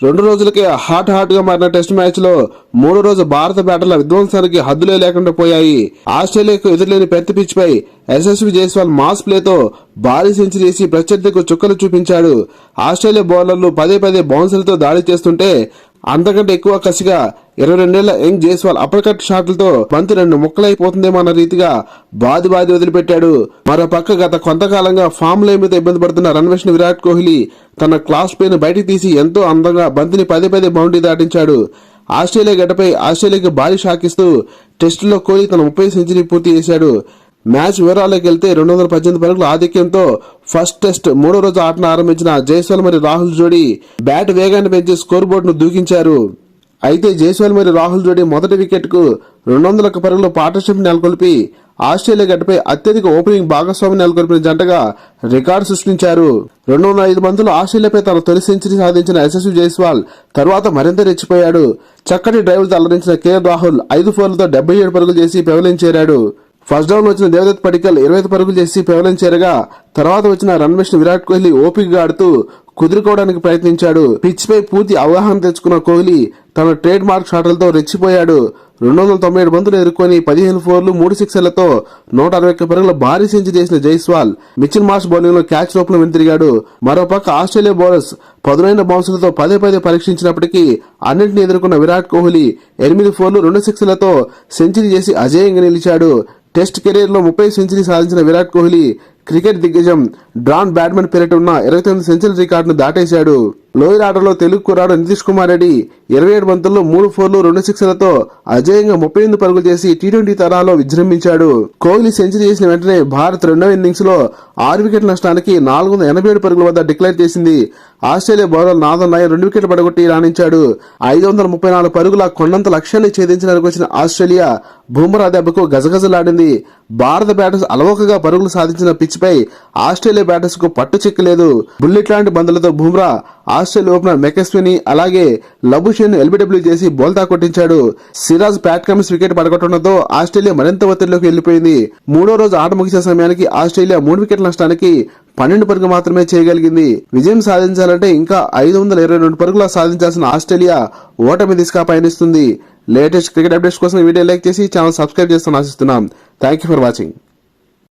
2 రోజులకే హాట్ గా మారిన టెస్ట్ మ్యాచ్ లో 3వ రోజు భారత బ్యాటర్ల విధ్వంసానికి హద్దులే లేకుండా పోయాయి. ఆస్ట్రేలియాకు ఎదురులేని పెద్ద పిచ్ పై యశస్వి జైస్వాల్ మాస్ ప్లేతో భారీ సెంచరీ చేసి ప్రత్యర్థికి చుక్కలు చూపించాడు. ఆస్ట్రేలియా బౌలర్లు పదే బౌన్సర్లతో దాడి చేస్తుంటే అంతకంటే ఎక్కువ కసిగా 22 ఏళ్ల యంగ్ జైస్వాల్ అప్పర్ కట్ షాట్లతో బంతి 2 ముక్కలైపోతుందేమో అన్న రీతిగా బాది వదిలిపెట్టాడు. మరో పక్క గత కొంతకాలంగా ఫామ్ లైన్ మీద ఇబ్బంది పడుతున్న రన్వేష్ విరాట్ కోహ్లీ తన క్లాస్ ప్లేను బయటికి తీసి ఎంతో అందంగా బంతిని పదే బౌండరీ దాటించాడు. ఆస్ట్రేలియా గడ్డపై ఆస్ట్రేలియాకి భారీ షాక్ ఇస్తూ టెస్టులో కోహ్లీ తన 30 సెంచరీ పూర్తి చేశాడు. మ్యాచ్ వివరాల్లోకి వెళ్తే 218 పరుగుల ఆధిక్యంతో ఫస్ట్ టెస్ట్ 3వ రోజు ఆటను ఆరంభించిన జైస్వాల్ మరియు రాహుల్ జోడీ బ్యాట్ వేగాన్ని పెంచి స్కోర్ బోర్డును దూకించారు. అయితే జైస్వాల్ మరియు రాహుల్ జోడీ మొదటి వికెట్ కు 201 పరుగుల పార్ట్నర్షిప్ నెలకొల్పి ఆస్ట్రేలియా గడ్డపై అత్యధిక ఓపెనింగ్ భాగస్వామి నెలకొల్పిన జంటగా రికార్డు సృష్టించారు. 205 బంతులు ఆస్ట్రేలియాపై తన తొలి సెంచరీ సాధించిన యశస్వి జైస్వాల్ తర్వాత మరింత రెచ్చిపోయాడు. చక్కటి డ్రైవ్లతో అలరించిన కేఎల్ రాహుల్ 5 ఫోర్లతో 77 పరుగులు చేసి పెవిలియన్ చేరాడు. ఫస్ట్ డౌన్ వచ్చిన దేవదత్ పడికల్ 25 పరుగులు చేసి పెవిలియన్ చేరగా తర్వాత వచ్చిన రన్వేష్ విరాట్ కోహ్లీ ఓపికగా ఆడుతూ కుదురుకోవడానికి ప్రయత్నించాడు. పిచ్ పై పూర్తి అవగాహన తెచ్చుకున్న కోహ్లీ తన ట్రేడ్ మార్క్ షాట్లతో రెచ్చిపోయాడు. 297 బంతులు ఎదుర్కొని 15 ఫోర్లు 3 సిక్సర్లతో 161 పరుగుల భారీ సెంచరీ చేసిన జైస్వాల్ మిచిల్ మార్ష్ బౌలింగ్ లో క్యాచ్ రూపంలో వెనుతిరిగాడు. మరోపక్క ఆస్ట్రేలియా బౌలర్స్ పదునైన బౌన్సర్లతో పదే పరీక్షించినప్పటికీ అన్నింటినీ ఎదుర్కొన్న విరాట్ కోహ్లీ 8 ఫోర్లు 2 సిక్సర్లతో సెంచరీ చేసి అజేయంగా నిలిచాడు. టెస్ట్ కెరీర్ లో 30 సెంచరీ సాధించిన విరాట్ కోహ్లీ క్రికెట్ దిగ్గజం డ్రాన్ బ్రాడ్మన్ పేరిట ఉన్న 29 సెంచరీ రికార్డును దాటేశాడు. లోయర్ ఆర్డర్లో తెలుగు కుర్రాడు నితీష్ కుమార్ రెడ్డి 27 బంతుల్లో 3 ఫోర్లు 2 సిక్సర్లతో అజేయంగా 38 పరుగులు చేసి టీ20 తరహాలో విజృంభించాడు. కోహ్లీ సెంచరీ చేసిన వెంటనే భారత్ రెండవ ఇన్నింగ్స్ లో 6 వికెట్ల నష్టానికి 487 పరుగుల వద్ద డిక్లేర్ చేసింది. ఆస్ట్రేలియా బౌలర్ నాథన్ లయన్ 2 వికెట్లు పడగొట్టి రాణించాడు. 534 పరుగుల కొండంత లక్ష్యాన్ని ఛేదించడానికి వచ్చిన ఆస్ట్రేలియా బుమ్రా దెబ్బకు గజగజలాడింది. భారత బ్యాటర్స్ అలవోకగా పరుగులు సాధించిన పిచ్ పై ఆస్ట్రేలియా బ్యాటర్స్ కు పట్టు చిక్కలేదు. బుల్లెట్ లాంటి బంతులతో బుమ్రా ఆస్ట్రేలియా ఓపెనర్ మెకెస్విని అలాగే లబుషేన్ ఎల్బిడబ్ల్యూ చేసి బోల్తా కొట్టించాడు. సిరాజ్ ప్యాట్ కమిన్స్ వికెట్ పడగొట్టడంతో ఆస్ట్రేలియా మరింత ఒత్తిడిలోకి వెళ్లిపోయింది. 3వ రోజు ఆట ముగిసే సమయానికి ఆస్ట్రేలియా 3 వికెట్ల నష్టానికి 12 పరుగులు మాత్రమే చేయగలిగింది. విజయం సాధించాలంటే ఇంకా 522 పరుగులు సాధించాల్సిన ఆస్ట్రేలియా ఓటమి దిశగా పయనిస్తుంది. లేటెస్ట్ క్రికెట్ అప్డేట్స్ కోసం వీడియో లైక్ చేసి ఛానల్ సబ్స్క్రైబ్ చేస్తామని ఆశిస్తున్నాం. Thank you for watching.